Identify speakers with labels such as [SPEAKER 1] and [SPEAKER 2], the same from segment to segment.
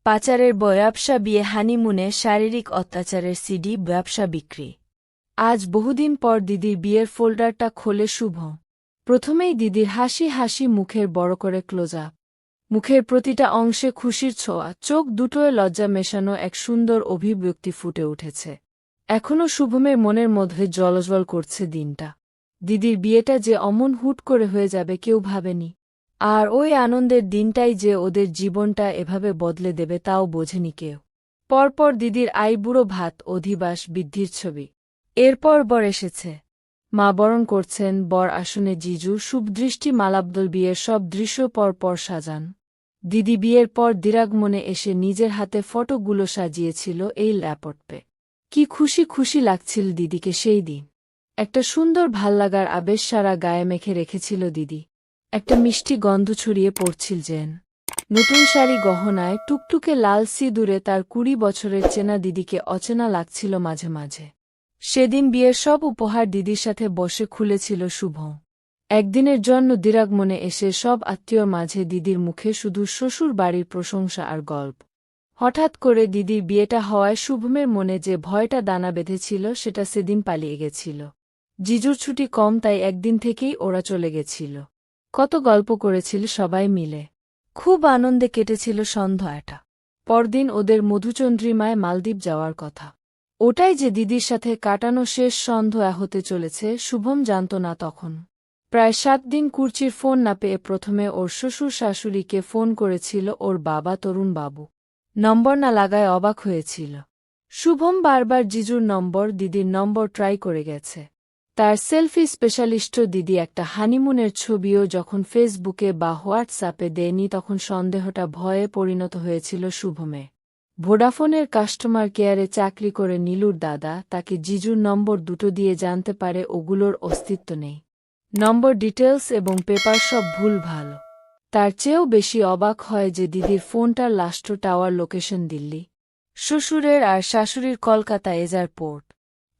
[SPEAKER 1] পাচারের ব্যবসা, বিয়ে, হানিমুনে শারীরিক অত্যাচারের সিডি, ব্যবসা বিক্রি। আজ বহুদিন পর দিদির বিয়ের ফোল্ডারটা খোলে শুভ। প্রথমেই দিদির হাসি হাসি মুখের বড় করে ক্লোজ আপ। মুখের প্রতিটা অংশে খুশির ছোঁয়া, চোখ দুটোয় লজ্জা মেশানো এক সুন্দর অভিব্যক্তি ফুটে উঠেছে। এখনও শুভমের মনের মধ্যে জ্বলজ্বল করছে দিনটা। দিদির বিয়েটা যে অমন হুট করে হয়ে যাবে কেউ ভাবেনি। আর ওই আনন্দের দিনটাই যে ওদের জীবনটা এভাবে বদলে দেবে তাও বোঝেনি কেউ। পরপর দিদির আইবুড়ো ভাত, অধিবাস, বৃদ্ধির ছবি। এরপর বর এসেছে। মা বরণ করছেন, বর আসনে জিজু, শুভদৃষ্টি মালাবদল, বিয়ের সব দৃশ্য পরপর সাজান। দিদি বিয়ের পর দিরাগমনে এসে নিজের হাতে ফটোগুলো সাজিয়েছিল এই ল্যাপটপে। কি খুশি খুশি লাগছিল দিদিকে সেই দিন। একটা সুন্দর ভাল্লাগার আবেশ সারা গায়ে মেখে রেখেছিল দিদি। একটা মিষ্টি গন্ধ ছড়িয়ে পড়ছিল যেন। নতুন শাড়ি, গহনায়, টুকটুকে লাল সিঁদুরে তার 20 বছরের চেনা দিদিকে অচেনা লাগছিল মাঝে মাঝে। সেদিন বিয়ের সব উপহার দিদির সাথে বসে খুলেছিল শুভ। একদিনের জন্য দিরাগমনে এসে সব আত্মীয়র মাঝে দিদির মুখে শুধু শ্বশুর বাড়ির প্রশংসা আর গল্প। হঠাৎ করে দিদির বিয়েটা হওয়ায় শুভমের মনে যে ভয়টা দানা বেঁধেছিল সেটা সেদিন পালিয়ে গেছিল। জিজুর ছুটি কম, তাই একদিন থেকেই ওরা চলে গেছিল। কত গল্প করেছিল সবাই মিলে। খুব আনন্দে কেটেছিল সন্ধ্যাটা। পরদিন ওদের মধুচন্দ্রিমায় মালদ্বীপ যাওয়ার কথা। ওটাই যে দিদির সাথে কাটানো শেষ সন্ধ্যা হতে চলেছে শুভম জানত না তখন। প্রায় 7 দিন কুর্চির ফোন না পেয়ে প্রথমে ওর শ্বশুর শাশুড়িকে ফোন করেছিল ওর বাবা তরুণ বাবু। নম্বর না লাগায় অবাক হয়েছিল শুভম। বারবার জিজুর নম্বর, দিদির নম্বর ট্রাই করে গেছে। তার সেলফি স্পেশালিস্ট দিদি একটা হানিমুনের ছবিও যখন ফেসবুকে বা হোয়াটসঅ্যাপে দেয়নি তখন সন্দেহটা ভয়ে পরিণত হয়েছিল শুভমে। ভোডাফোনের কাস্টমার কেয়ারে চাকরি করে নীলুর দাদা তাকে জিজুর নম্বর দুটো দিয়ে জানতে পারে ওগুলোর অস্তিত্ব নেই। নম্বর ডিটেলস এবং পেপার সব ভুলভাল। তার চেয়েও বেশি অবাক হয় যে দিদির ফোনটার লাস্ট টাওয়ার লোকেশন দিল্লি, শ্বশুরের আর শাশুড়ির কলকাতা এয়ারপোর্ট।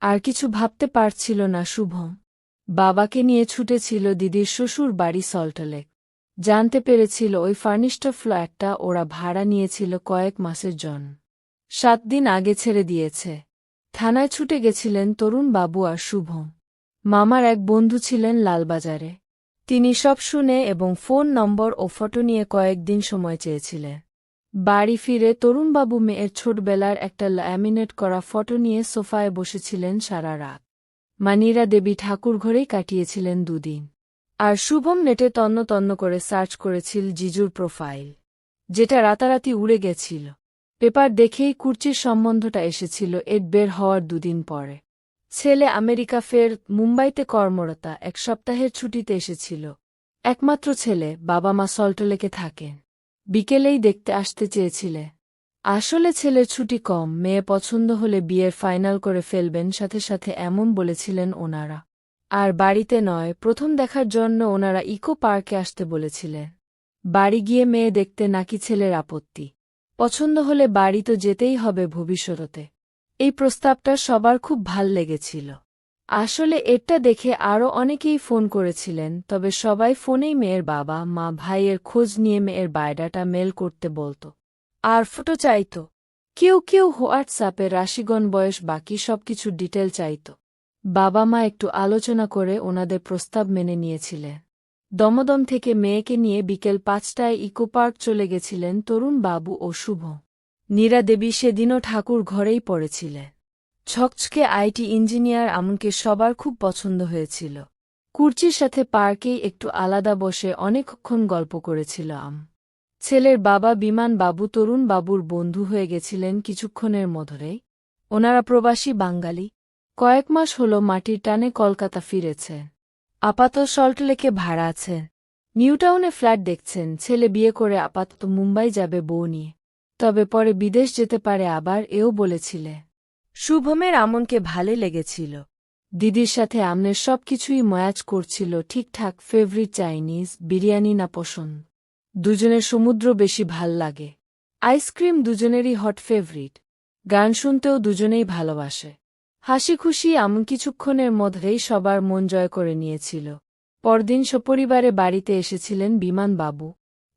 [SPEAKER 1] আর কিছু ভাবতে পারছিল না শুভম। বাবাকে নিয়ে ছুটেছিল দিদির শ্বশুর বাড়ি সল্টলেক। জানতে পেরেছিল ওই ফার্নিশড ফ্ল্যাটটা ওরা ভাড়া নিয়েছিল কয়েক মাসের জন্য। 7 দিন আগে ছেড়ে দিয়েছে। থানায় ছুটে গেছিলেন তরুণ বাবু আর শুভম। মামার এক বন্ধু ছিলেন লালবাজারে। তিনি সব শুনে এবং ফোন নম্বর ও ফটো নিয়ে কয়েকদিন সময় চেয়েছিলেন। বাড়ি ফিরে তরুণবাবু মেয়ের ছোটবেলার একটা ল্যামিনেট করা ফটো নিয়ে সোফায় বসেছিলেন সারা রাত। মানিরা দেবী ঠাকুরঘরেই কাটিয়েছিলেন 2 দিন। আর শুভম নেটে তন্ন তন্ন করে সার্চ করেছিল জিজুর প্রোফাইল, যেটা রাতারাতি উড়ে গেছিল। পেপার দেখেই কুর্চির সম্বন্ধটা এসেছিল এর বের হওয়ার 2 দিন পরে। ছেলে আমেরিকা, ফের মুম্বাইতে কর্মরতা, 1 সপ্তাহের ছুটিতে এসেছিল। একমাত্র ছেলে, বাবা মা সল্টলেকে থাকেন। বিকেলেই দেখতে আসতে চেয়েছিলে। আসলে ছেলের ছুটি কম, মেয়ে পছন্দ হলে বিয়ের ফাইনাল করে ফেলবেন সাথে সাথে এমন বলেছিলেন ওনারা। আর বাড়িতে নয়, প্রথম দেখার জন্য ওনারা ইকো পার্কে আসতে বলেছিলেন। বাড়ি গিয়ে মেয়ে দেখতে নাকি ছেলের আপত্তি। পছন্দ হলে বাড়ি তো যেতেই হবে ভবিষ্যতে। এই প্রস্তাবটা সবার খুব ভাল লেগেছিল। আসলে এটা দেখে আরও অনেকেই ফোন করেছিলেন, তবে সবাই ফোনেই মেয়ের বাবা মা ভাইয়ের খোঁজ নিয়ে মেয়ের বায়োডাটা মেল করতে বলত। আর ফটো চাইত। কেউ কেউ হোয়াটসঅ্যাপে রাশিগণ, বয়স, বাকি সবকিছু ডিটেল চাইত। বাবা মা একটু আলোচনা করে ওনাদের প্রস্তাব মেনে নিয়েছিলেন। দমদম থেকে মেয়েকে নিয়ে বিকেল 5টায় ইকো পার্ক চলে গেছিলেন তরুণ বাবু ও শুভ। নীরা দেবী সেদিনও ঠাকুর ঘরেই পড়েছিলেন। ছকছকে আইটি ইঞ্জিনিয়ার আমনকে সবার খুব পছন্দ হয়েছিল। কুর্চির সাথে পার্কেই একটু আলাদা বসে অনেকক্ষণ গল্প করেছিল ছেলের বাবা বিমান বাবু তরুণ বাবুর বন্ধু হয়ে গেছিলেন কিছুক্ষণের মধ্যেই। ওনারা প্রবাসী বাঙালি। কয়েক মাস হল মাটির টানে কলকাতা ফিরেছেন। আপাতত সল্টলেকে ভাড়া আছেন। নিউটাউনে ফ্ল্যাট দেখছেন। ছেলে বিয়ে করে আপাতত মুম্বাই যাবে বউ নিয়ে, তবে পরে বিদেশ যেতে পারে আবার, এও বলেছিলে। শুভমের আমনকে ভালো লেগেছিল। দিদির সাথে আমনের সবকিছুই ম্যাচ করছিল ঠিকঠাক। ফেভারিট চাইনিজ, বিরিয়ানি না পছন্দ। দুজনের সমুদ্র বেশি ভাল লাগে। আইসক্রিম দুজনেরই হট ফেভারিট। গান শুনতেও দুজনেই ভালোবাসে। হাসি খুশি আমন কিছুক্ষণের মধ্যেই সবার মন জয় করে নিয়েছিল। পরদিন সপরিবারে বাড়িতে এসেছিলেন বিমান বাবু।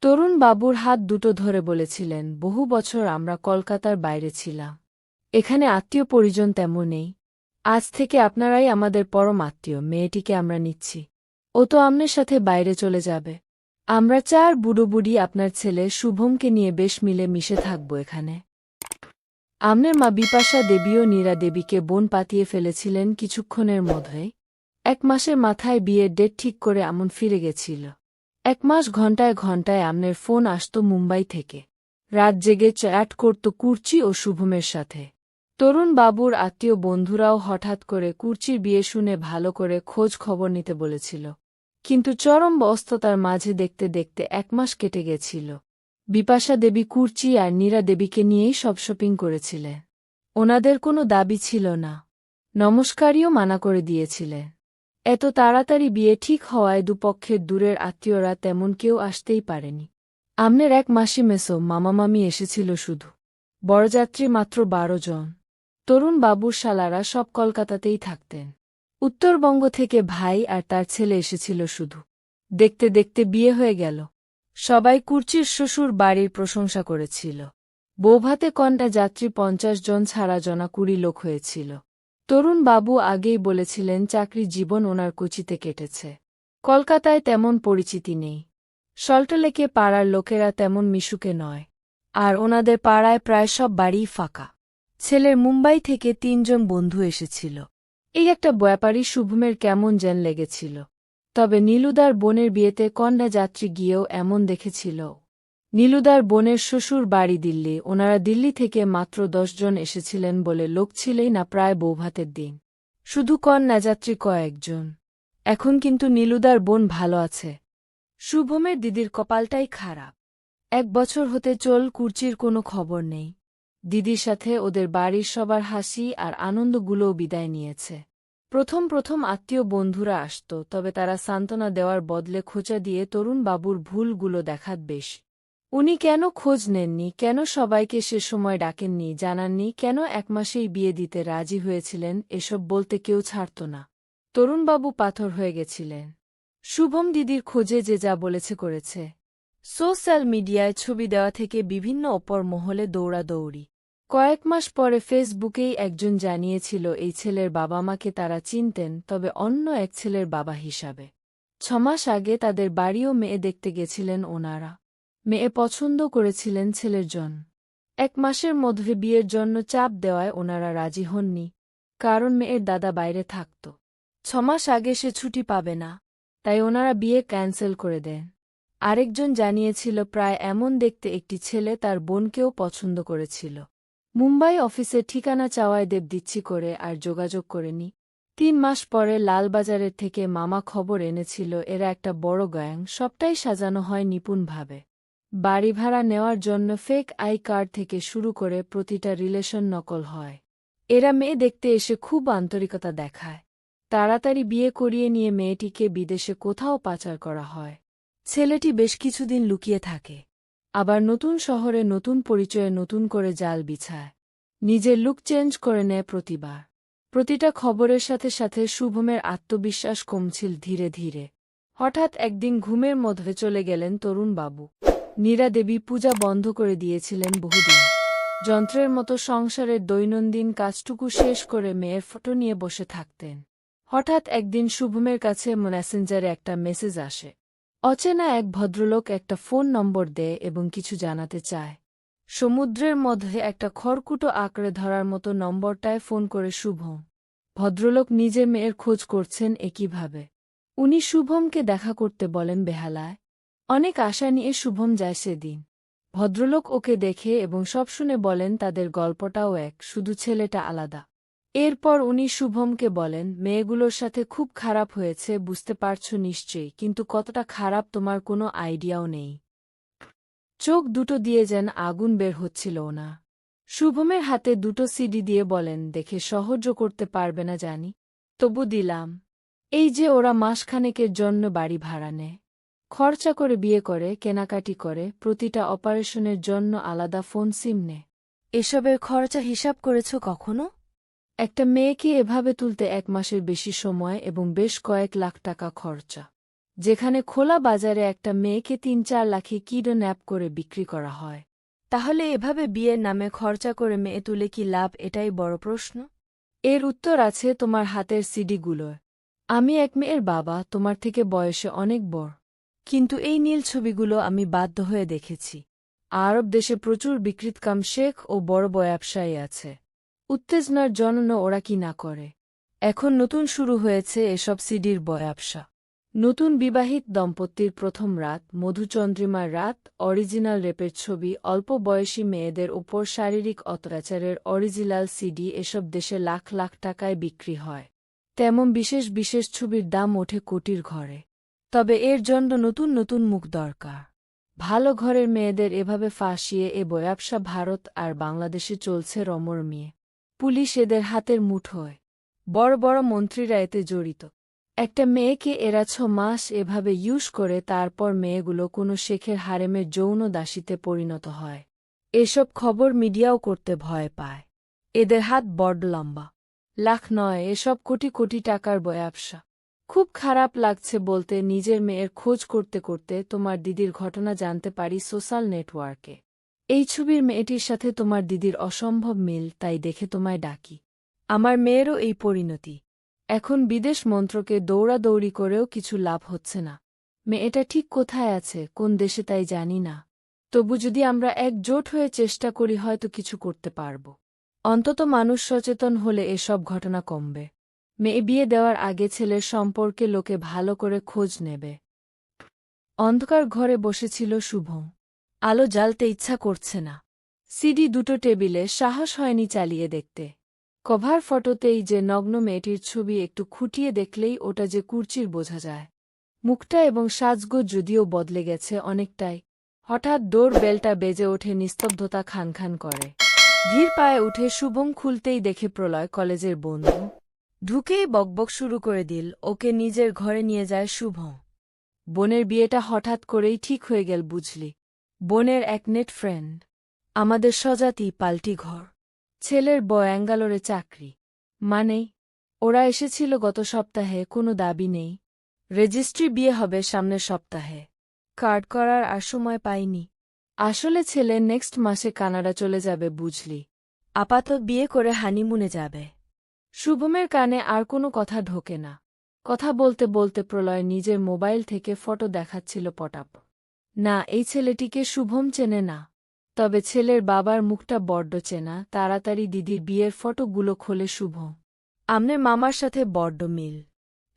[SPEAKER 1] তরুণ বাবুর হাত দুটো ধরে বলেছিলেন, বহু বছর আমরা কলকাতার বাইরে ছিলাম। এখানে আত্মীয় পরিজন তেমন নেই। আজ থেকে আপনারাই আমাদের পরম আত্মীয়। মেয়েটিকে আমরা নিচ্ছি। ও তো আমনের সাথে বাইরে চলে যাবে। আমরা চার বুড়ো বুড়ি আপনার ছেলে শুভমকে নিয়ে বেশ মিলে মিশে থাকব এখানে। আমনের মা বিপাশা দেবীও নীরা দেবীকে বোন পাতিয়ে ফেলেছিলেন কিছুক্ষণের মধ্যেই। 1 মাসের মাথায় বিয়ের ডেট ঠিক করে আমন ফিরে গেছিল। 1 মাস ঘণ্টায় ঘণ্টায় আমনের ফোন আসত মুম্বাই থেকে। রাত জেগে চ্যাট করত কুর্চি ও শুভমের সাথে। তরুণ বাবুর আত্মীয় বন্ধুরাও হঠাৎ করে কুর্চির বিয়ে শুনে ভালো করে খোঁজ খবর নিতে বলেছিল। কিন্তু চরম ব্যস্ততার মাঝে দেখতে দেখতে 1 মাস কেটে গেছিল। বিপাশা দেবী কুর্চি আর নীরা দেবীকে নিয়েই সব শপিং করেছিলেন। ওনাদের কোনো দাবি ছিল না। নমস্কারীও মানা করে দিয়েছিলেন। এত তাড়াতাড়ি বিয়ে ঠিক হওয়ায় দুপক্ষের দূরের আত্মীয়রা তেমন কেউ আসতেই পারেনি। আমনের 1 মাসি মেসো মামামামি এসেছিল শুধু। বরযাত্রী মাত্র 12 জন। তরুণ বাবুর শালারা সব কলকাতাতেই থাকতেন। উত্তরবঙ্গ থেকে ভাই আর তার ছেলে এসেছিল শুধু। দেখতে দেখতে বিয়ে হয়ে গেল। সবাই কুর্চির শ্বশুর বাড়ির প্রশংসা করেছিল। বৌভাতে কন্যা যাত্রী 50 জন ছাড়া জনা 20 লোক হয়েছিল। তরুণ বাবু আগেই বলেছিলেন চাকরি জীবন ওনার কোচিতে কেটেছে। কলকাতায় তেমন পরিচিতি নেই। সল্টলেকে পাড়ার লোকেরা তেমন মিশুকে নয়। আর ওনাদের পাড়ায় প্রায় সব বাড়িই ফাঁকা। ছেলের মুম্বাই থেকে 3 জন বন্ধু এসেছিল। এই একটা ব্যাপারই শুভমের কেমন যেন লেগেছিল। তবে নীলুদার বোনের বিয়েতে কন্যা যাত্রী গিয়েও এমন দেখেছিল। নীলুদার বোনের শ্বশুর বাড়ি দিল্লি। ওনারা দিল্লি থেকে মাত্র 10 জন এসেছিলেন বলে লোক ছিলেই না প্রায় বৌভাতের দিন। শুধু কন্যা যাত্রী কয়েকজন। এখন কিন্তু নীলুদার বোন ভালো আছে। শুভমের দিদির কপালটাই খারাপ। 1 বছর হতে চল কুর্চির কোনো খবর নেই। দিদির সাথে ওদের বাড়ির সবার হাসি আর আনন্দগুলোও বিদায় নিয়েছে। প্রথম আত্মীয় বন্ধুরা আসত, তবে তারা সান্ত্বনা দেওয়ার বদলে খোঁচা দিয়ে তরুণ বাবুর ভুলগুলো দেখাত বেশ। উনি কেন খোঁজ নেননি, কেন সবাইকে সে সময় ডাকেননি, জানাননি, কেন 1 মাসেই বিয়ে দিতে রাজি হয়েছিলেন, এসব বলতে কেউ ছাড়ত না। তরুণবাবু পাথর হয়ে গেছিলেন। শুভম দিদির খোঁজে যে যা বলেছে করেছে। সোশ্যাল মিডিয়ায় ছবি দেওয়া থেকে বিভিন্ন অপর মহলে দৌড়াদৌড়ি। কয়েক মাস পরে ফেসবুকেই একজন জানিয়েছিল এই ছেলের বাবা মাকে তারা চিনতেন, তবে অন্য এক ছেলের বাবা হিসাবে। 6 মাস আগে তাদের বাড়িও মেয়ে দেখতে গেছিলেন ওনারা। মেয়ে পছন্দ করেছিলেন ছেলের জন। 1 মাসের মধ্যে বিয়ের জন্য চাপ দেওয়ায় ওনারা রাজি হননি, কারণ মেয়ের দাদা বাইরে থাকত। 6 মাস আগে সে ছুটি পাবে না, তাই ওনারা বিয়ে ক্যান্সেল করে দেন। আরেকজন জানিয়েছিল প্রায় এমন দেখতে একটি ছেলে তার বোনকেও পছন্দ করেছিল। মুম্বাই অফিসে ঠিকানা চাওয়ায় দেব দিচ্ছি করে আর যোগাযোগ করেনি। 3 মাস পরে লালবাজারের থেকে মামা খবর এনেছিল এরা একটা বড় গ্যাং, সবটাই সাজানো হয় নিপুণভাবে। বাড়ি ভাড়া নেওয়ার জন্য ফেক আই কার্ড থেকে শুরু করে প্রতিটা রিলেশন নকল হয়। এরা মেয়ে দেখতে এসে খুব আন্তরিকতা দেখায়। তাড়াতাড়ি বিয়ে করিয়ে নিয়ে মেয়েটিকে বিদেশে কোথাও পাচার করা হয়। ছেলেটি বেশ কিছুদিন লুকিয়ে থাকে। আবার নতুন শহরে নতুন পরিচয়ে নতুন করে জাল বিছায়। নিজের লুক চেঞ্জ করে নেয় প্রতিবার। প্রতিটা খবরের সাথে সাথে শুভমের আত্মবিশ্বাস কমছিল ধীরে ধীরে। হঠাৎ একদিন ঘুমের মধ্যে চলে গেলেন তরুণবাবু। নীরা দেবী পূজা বন্ধ করে দিয়েছিলেন বহুদিন। যন্ত্রের মতো সংসারের দৈনন্দিন কাজটুকু শেষ করে মেয়ের ফটো নিয়ে বসে থাকতেন। হঠাৎ একদিন শুভমের কাছে মেসেঞ্জারে একটা মেসেজ আসে। অচেনা এক ভদ্রলোক একটা ফোন নম্বর দেয় এবং কিছু জানাতে চায়। সমুদ্রের মধ্যে একটা খড়কুটো আঁকড়ে ধরার মতো নম্বরটায় ফোন করে শুভম। ভদ্রলোক নিজের মেয়ের খোঁজ করছেন একইভাবে। উনি শুভমকে দেখা করতে বলেন বেহালায়। অনেক আশা নিয়ে শুভম যায় সেদিন। ভদ্রলোক ওকে দেখে এবং সব শুনে বলেন তাদের গল্পটাও এক, শুধু ছেলেটা আলাদা। এরপর উনি শুভমকে বলেন, মেয়েগুলোর সাথে খুব খারাপ হয়েছে বুঝতে পারছ নিশ্চয়ই, কিন্তু কতটা খারাপ তোমার কোনো আইডিয়াও নেই। চোখ দুটো দিয়ে যেন আগুন বের হচ্ছিল না। শুভমের হাতে দুটো সিডি দিয়ে বলেন, দেখে সহ্য করতে পারবে না জানি, তবু দিলাম। এই যে ওরা মাসখানেকের জন্য বাড়ি ভাড়া নেয়, খরচা করে বিয়ে করে, কেনাকাটি করে, প্রতিটা অপারেশনের জন্য আলাদা ফোন সিম নেয়। এসবের খরচা হিসাব করেছ কখনো? একটা মেয়েকে এভাবে তুলতে 1 মাসের বেশি সময় এবং বেশ কয়েক লাখ টাকা খরচা। যেখানে খোলা বাজারে একটা মেয়েকে ৩-৪ লাখে কিডন্যাপ করে বিক্রি করা হয়। তাহলে এভাবে বিয়ের নামে খরচা করে মেয়ে তুলে কি লাভ, এটাই বড় প্রশ্ন। এর উত্তর আছে তোমার হাতের সিডিগুলোয়। আমি এক মেয়ের বাবা, তোমার থেকে বয়সে অনেক বড়। কিন্তু এই নীল ছবিগুলো আমি বাধ্য হয়ে দেখেছি। আরব দেশে প্রচুর বিকৃতকাম শেখ ও বড় ব্যবসায়ী আছে। উত্তেজনার জন্য ওরা কি না করে। এখন নতুন শুরু হয়েছে এসব সিডির ব্যবসা। নতুন বিবাহিত দম্পতির প্রথম রাত, মধুচন্দ্রিমার রাত, অরিজিনাল রেপের ছবি, অল্প বয়সী মেয়েদের উপর শারীরিক অত্যাচারের অরিজিনাল সিডি, এসব দেশে লাখ লাখ টাকায় বিক্রি হয়। তেমন বিশেষ বিশেষ ছবির দাম ওঠে কোটির ঘরে। তবে এর জন্য নতুন নতুন মুখ দরকার। ভালো ঘরের মেয়েদের এভাবে ফাঁসিয়ে এ ব্যবসা ভারত আর বাংলাদেশে চলছে রমরমিয়ে। পুলিশ এদের হাতের মুঠোয়। বড় বড় মন্ত্রীরা এতে জড়িত। একটা মেয়েকে এরা ৬ মাস এভাবে ইউজ করে, তারপর মেয়েগুলো কোনো শেখের হারেমের যৌন দাসীতে পরিণত হয়। এসব খবর মিডিয়াও করতে ভয় পায়। এদের হাত বড্ড লম্বা। লাখ নয়, এসব কোটি কোটি টাকার ব্যবসা। খুব খারাপ লাগছে বলতে, নিজের মেয়ের খোঁজ করতে করতে তোমার দিদির ঘটনা জানতে পারি সোশ্যাল নেটওয়ার্কে। এই ছবির মেয়েটির সাথে তোমার দিদির অসম্ভব মিল, তাই দেখে তোমায় ডাকি। আমার মেয়েরও এই পরিণতি। এখন বিদেশ মন্ত্রকে দৌড়াদৌড়ি করেও কিছু লাভ হচ্ছে না। মেয়েটা ঠিক কোথায় আছে, কোন দেশে, তাই জানি না। তবু যদি আমরা একজোট হয়ে চেষ্টা করি, হয়তো কিছু করতে পারব। অন্তত মানুষ সচেতন হলে এসব ঘটনা কমবে। মেয়ে বিয়ে দেওয়ার আগে ছেলের সম্পর্কে লোকে ভালো করে খোঁজ নেবে। অন্ধকার ঘরে বসেছিল শুভ। আলো জ্বালতে ইচ্ছা করছে না। সিডি দুটো টেবিলে, সাহস হয়নি চালিয়ে দেখতে। কভার ফটোতেই যে নগ্ন মেয়েটির ছবি, একটু খুঁটিয়ে দেখলেই ওটা যে কুর্চির বোঝা যায়। মুখটা এবং সাজগোজ যদিও বদলে গেছে অনেকটাই। হঠাৎ ডোর বেলটা বেজে ওঠে, নিস্তব্ধতা খান খান করে। ধীর পায়ে উঠে শুভম খুলতেই দেখে প্রলয়, কলেজের বন্ধু। ঢুকেই বকবক শুরু করে দিল। ওকে নিজের ঘরে নিয়ে যায় শুভ। বোনের বিয়েটা হঠাৎ করেই ঠিক হয়ে গেল বুঝলি। বোনের এক নেট ফ্রেন্ড। আমাদের স্বজাতি, পাল্টি ঘর। ছেলের ব্যাঙ্গালোরে চাকরি। মানেই ওরা এসেছিল গত সপ্তাহে, কোনো দাবি নেই। রেজিস্ট্রি, বিয়ে হবে সামনের সপ্তাহে। কার্ড করার আর সময় পাইনি। আসলে ছেলে নেক্সট মাসে কানাডা চলে যাবে বুঝলি। আপাতত বিয়ে করে হানিমুনে যাবে। শুভমের কানে আর কোনো কথা ঢোকে না। কথা বলতে বলতে প্রলয় নিজের মোবাইল থেকে ফটো দেখাচ্ছিল পটাপ। না, এই ছেলেটিকে শুভম চেনে না। তবে ছেলের বাবার মুখটা বড্ড চেনা। তাড়াতাড়ি দিদির বিয়ের ফটোগুলো খোলে শুভ। আমনের মামার সাথে বড্ড মিল।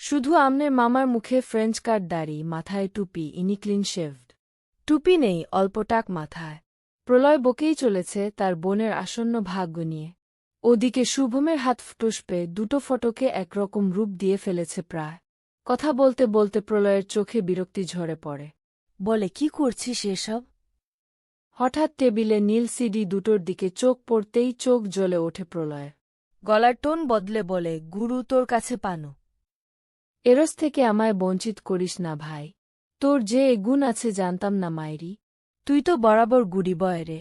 [SPEAKER 1] শুধু আমনের মামার মুখে ফ্রেঞ্চ কাট দাড়ি, মাথায় টুপি, ইনি ক্লিন শেভড। টুপি নেই, অল্প টাক মাথায়। প্রলয় বকেই চলেছে তার বোনের আসন্ন ভাগ্য নিয়ে। ওদিকে শুভমের হাত ফুটুসপে দুটো ফটোকে একরকম রূপ দিয়ে ফেলেছে প্রায়। কথা বলতে বলতে প্রলয়ের চোখে বিরক্তি ঝরে পড়ে। বলে, কি করছিস এসব? হঠাৎ টেবিলে নীল সিডি দুটোর দিকে চোখ পড়তেই চোখ জ্বলে ওঠে প্রলয়ের। গলার টোন বদলে বলে, গুরু, তোর কাছে পানো। এরস থেকে আমায় বঞ্চিত করিস না ভাই। তোর যে এ গুণ আছে জানতাম না মাইরি। তুই তো বরাবর গুডি বয় রে।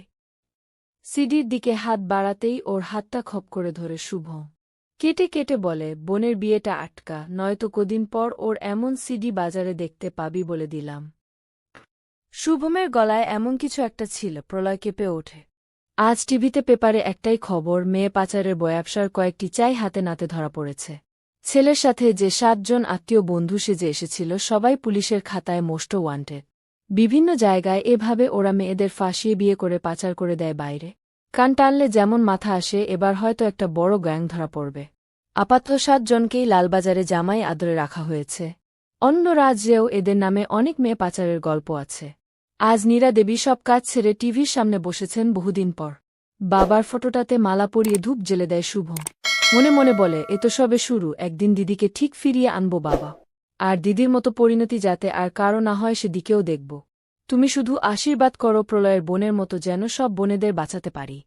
[SPEAKER 1] সিডির দিকে হাত বাড়াতেই ওর হাতটা খপ করে ধরে শুভ। কেটে কেটে বলে, বোনের বিয়েটা আটকা, নয়তো কদিন পর ওর এমন সিডি বাজারে দেখতে পাবি বলে দিলাম। শুভমের গলায় এমন কিছু একটা ছিল। প্রলয় কেঁপে ওঠে। আজ টিভিতে পেপারে একটাই খবর, মেয়ে পাচারের ব্যবসার কয়েকটি চাই হাতে নাতে ধরা পড়েছে। ছেলের সাথে যে ৭ জন আত্মীয় বন্ধু সেজে এসেছিল, সবাই পুলিশের খাতায় মোস্ট ওয়ান্টেড। বিভিন্ন জায়গায় এভাবে ওরা মেয়েদের ফাঁসিয়ে বিয়ে করে পাচার করে দেয় বাইরে। কান টানলে যেমন মাথা আসে, এবার হয়তো একটা বড় গ্যাং ধরা পড়বে। আপাতত ৭ জনকেই লালবাজারে জামাই আদরে রাখা হয়েছে। অন্য রাজ্যেও এদের নামে অনেক মেয়ে পাচারের গল্প আছে। আজ নীরা দেবী সব কাজ ছেড়ে টিভির সামনে বসেছেন বহুদিন পর। বাবার ফটোটাতে মালা পরিয়ে ধূপ জ্বেলে দেয় শুভ। মনে মনে বলে, এ তো সবে শুরু, একদিন দিদিকে ঠিক ফিরিয়ে আনবো বাবা। আর দিদির মতো পরিণতি যাতে আর কারো না হয় সেদিকেও দেখব। তুমি শুধু আশীর্বাদ করো প্রলয়ের বোনের মতো যেন সব বোনেদের বাঁচাতে পারি।